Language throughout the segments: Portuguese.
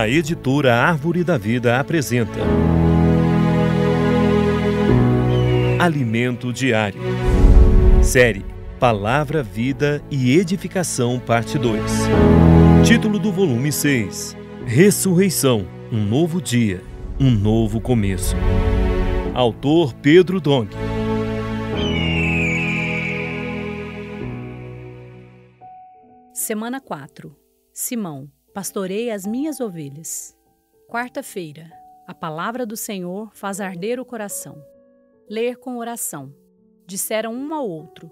A editora Árvore da Vida apresenta Alimento Diário. Série Palavra, Vida e Edificação, parte 2. Título do volume 6. Ressurreição, um novo dia, um novo começo. Autor Pedro Dong. Semana 4. Simão, pastorei as minhas ovelhas. Quarta-feira. A palavra do Senhor faz arder o coração. Ler com oração. Disseram um ao outro: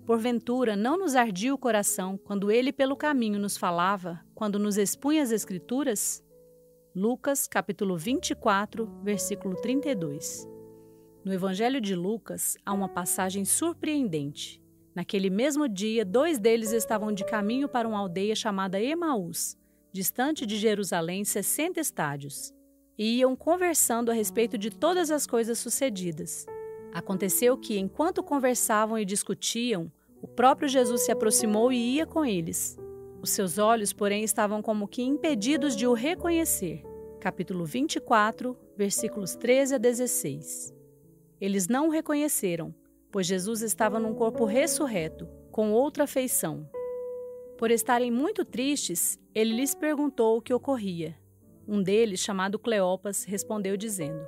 porventura não nos ardia o coração quando ele pelo caminho nos falava, quando nos expunha as Escrituras? Lucas, capítulo 24, versículo 32. No Evangelho de Lucas, há uma passagem surpreendente. Naquele mesmo dia, 2 deles estavam de caminho para uma aldeia chamada Emaús, distante de Jerusalém 60 estádios, e iam conversando a respeito de todas as coisas sucedidas. Aconteceu que, enquanto conversavam e discutiam, o próprio Jesus se aproximou e ia com eles. Os seus olhos, porém, estavam como que impedidos de o reconhecer. Capítulo 24, versículos 13 a 16. Eles não o reconheceram, pois Jesus estava num corpo ressurreto, com outra feição. Por estarem muito tristes, ele lhes perguntou o que ocorria. Um deles, chamado Cleopas, respondeu dizendo: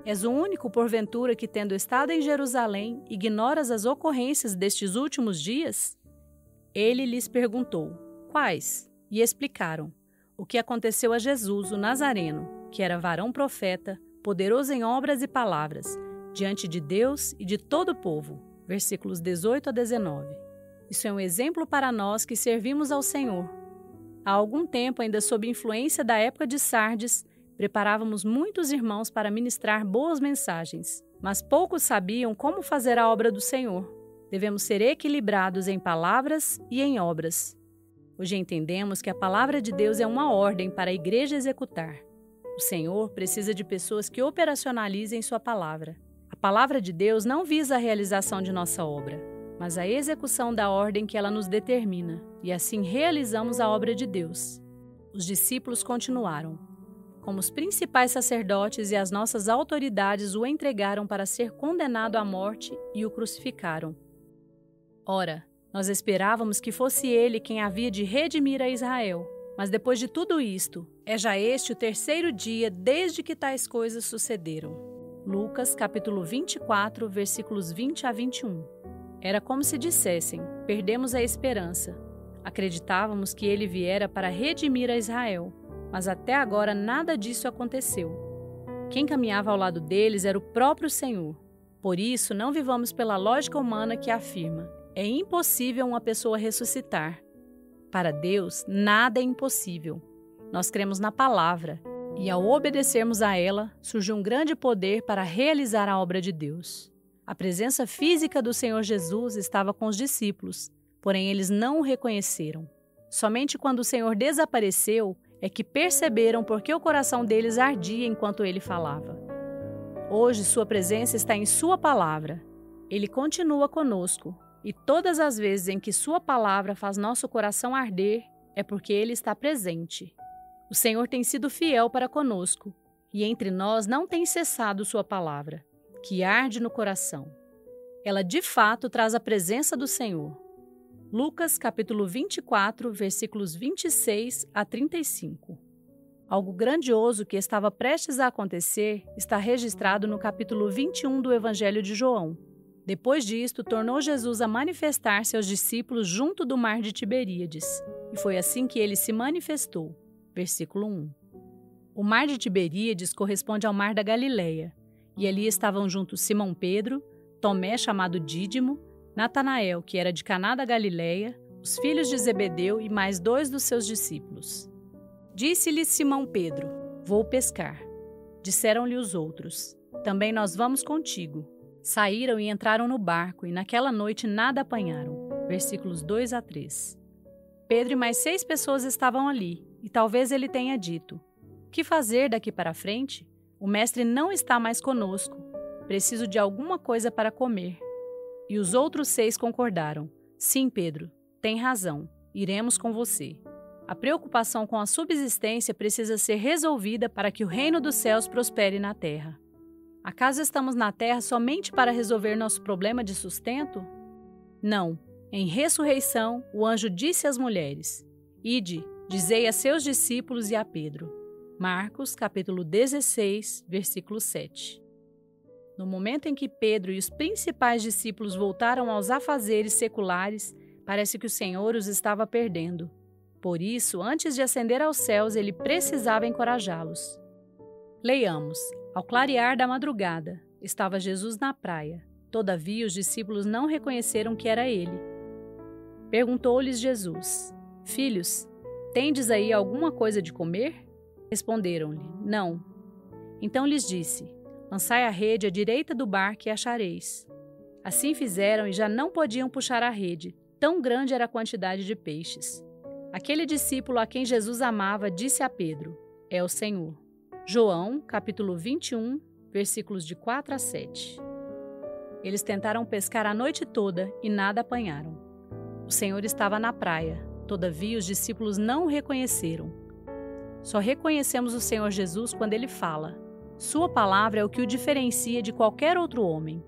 És o único, porventura, que, tendo estado em Jerusalém, ignoras as ocorrências destes últimos dias? Ele lhes perguntou: Quais? E explicaram o que aconteceu a Jesus, o Nazareno, que era varão profeta, poderoso em obras e palavras, diante de Deus e de todo o povo. Versículos 18 a 19. Isso é um exemplo para nós que servimos ao Senhor. Há algum tempo, ainda sob influência da época de Sardes, preparávamos muitos irmãos para ministrar boas mensagens, mas poucos sabiam como fazer a obra do Senhor. Devemos ser equilibrados em palavras e em obras. Hoje entendemos que a palavra de Deus é uma ordem para a igreja executar. O Senhor precisa de pessoas que operacionalizem sua palavra. A palavra de Deus não visa a realização de nossa obra, mas a execução da ordem que ela nos determina, e assim realizamos a obra de Deus. Os discípulos continuaram: Como os principais sacerdotes e as nossas autoridades o entregaram para ser condenado à morte e o crucificaram. Ora, nós esperávamos que fosse ele quem havia de redimir a Israel. Mas depois de tudo isto, é já este o 3º dia desde que tais coisas sucederam. Lucas, capítulo 24, versículos 20 a 21. Era como se dissessem: perdemos a esperança. Acreditávamos que ele viera para redimir a Israel, mas até agora nada disso aconteceu. Quem caminhava ao lado deles era o próprio Senhor. Por isso, não vivamos pela lógica humana que afirma: é impossível uma pessoa ressuscitar. Para Deus, nada é impossível. Nós cremos na palavra, e ao obedecermos a ela, surge um grande poder para realizar a obra de Deus. A presença física do Senhor Jesus estava com os discípulos, porém eles não o reconheceram. Somente quando o Senhor desapareceu é que perceberam porque o coração deles ardia enquanto ele falava. Hoje sua presença está em sua palavra. Ele continua conosco, e todas as vezes em que sua palavra faz nosso coração arder, é porque ele está presente. O Senhor tem sido fiel para conosco, e entre nós não tem cessado sua palavra, que arde no coração. Ela de fato traz a presença do Senhor. Lucas capítulo 24, versículos 26 a 35. Algo grandioso que estava prestes a acontecer está registrado no capítulo 21 do Evangelho de João. Depois disto, tornou Jesus a manifestar-se aos discípulos junto do mar de Tiberíades, e foi assim que ele se manifestou. Versículo 1. O mar de Tiberíades corresponde ao mar da Galileia, e ali estavam juntos Simão Pedro, Tomé, chamado Dídimo, Natanael, que era de Caná da Galileia, os filhos de Zebedeu e mais 2 dos seus discípulos. Disse-lhe Simão Pedro: Vou pescar. Disseram-lhe os outros: Também nós vamos contigo. Saíram e entraram no barco, e naquela noite nada apanharam. Versículos 2 a 3. Pedro e mais 6 pessoas estavam ali, e talvez ele tenha dito: Que fazer daqui para frente? O mestre não está mais conosco. Preciso de alguma coisa para comer. E os outros 6 concordaram: Sim, Pedro, tem razão. Iremos com você. A preocupação com a subsistência precisa ser resolvida para que o reino dos céus prospere na terra. Acaso estamos na terra somente para resolver nosso problema de sustento? Não. Em ressurreição, o anjo disse às mulheres: Ide, dizei a seus discípulos e a Pedro. Marcos, capítulo 16, versículo 7. No momento em que Pedro e os principais discípulos voltaram aos afazeres seculares, parece que o Senhor os estava perdendo. Por isso, antes de ascender aos céus, ele precisava encorajá-los. Leiamos. Ao clarear da madrugada, estava Jesus na praia. Todavia, os discípulos não reconheceram que era ele. Perguntou-lhes Jesus: Filhos, tendes aí alguma coisa de comer? Responderam-lhe: Não. Então lhes disse: Lançai a rede à direita do barco e achareis. Assim fizeram e já não podiam puxar a rede, tão grande era a quantidade de peixes. Aquele discípulo a quem Jesus amava disse a Pedro: É o Senhor. João, capítulo 21, versículos de 4 a 7. Eles tentaram pescar a noite toda e nada apanharam. O Senhor estava na praia, todavia os discípulos não o reconheceram. Só reconhecemos o Senhor Jesus quando Ele fala. Sua palavra é o que o diferencia de qualquer outro homem.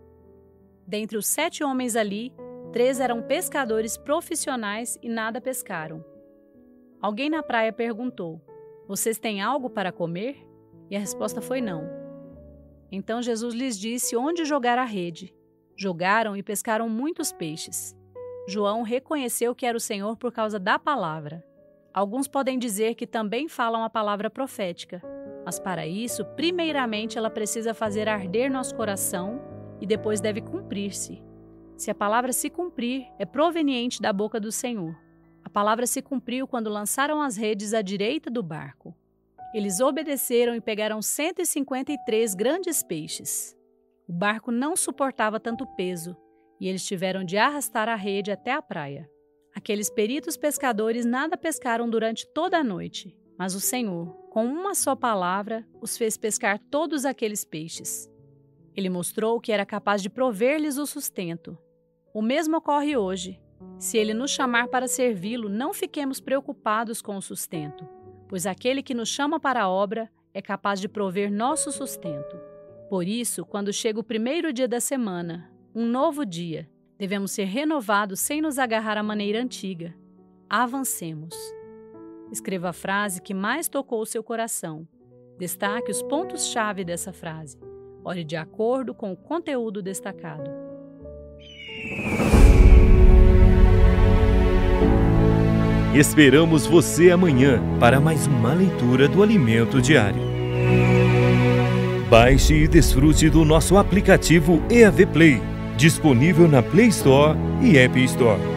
Dentre os 7 homens ali, 3 eram pescadores profissionais e nada pescaram. Alguém na praia perguntou: Vocês têm algo para comer? E a resposta foi não. Então Jesus lhes disse onde jogar a rede. Jogaram e pescaram muitos peixes. João reconheceu que era o Senhor por causa da palavra. Alguns podem dizer que também falam a palavra profética, mas para isso, primeiramente ela precisa fazer arder nosso coração e depois deve cumprir-se. Se a palavra se cumprir, é proveniente da boca do Senhor. A palavra se cumpriu quando lançaram as redes à direita do barco. Eles obedeceram e pegaram 153 grandes peixes. O barco não suportava tanto peso e eles tiveram de arrastar a rede até a praia. Aqueles peritos pescadores nada pescaram durante toda a noite, mas o Senhor, com uma só palavra, os fez pescar todos aqueles peixes. Ele mostrou que era capaz de prover-lhes o sustento. O mesmo ocorre hoje. Se Ele nos chamar para servi-lo, não fiquemos preocupados com o sustento, pois aquele que nos chama para a obra é capaz de prover nosso sustento. Por isso, quando chega o primeiro dia da semana, um novo dia, devemos ser renovados sem nos agarrar à maneira antiga. Avancemos. Escreva a frase que mais tocou o seu coração. Destaque os pontos-chave dessa frase. Ore de acordo com o conteúdo destacado. Esperamos você amanhã para mais uma leitura do Alimento Diário. Baixe e desfrute do nosso aplicativo EAV Play, disponível na Play Store e App Store.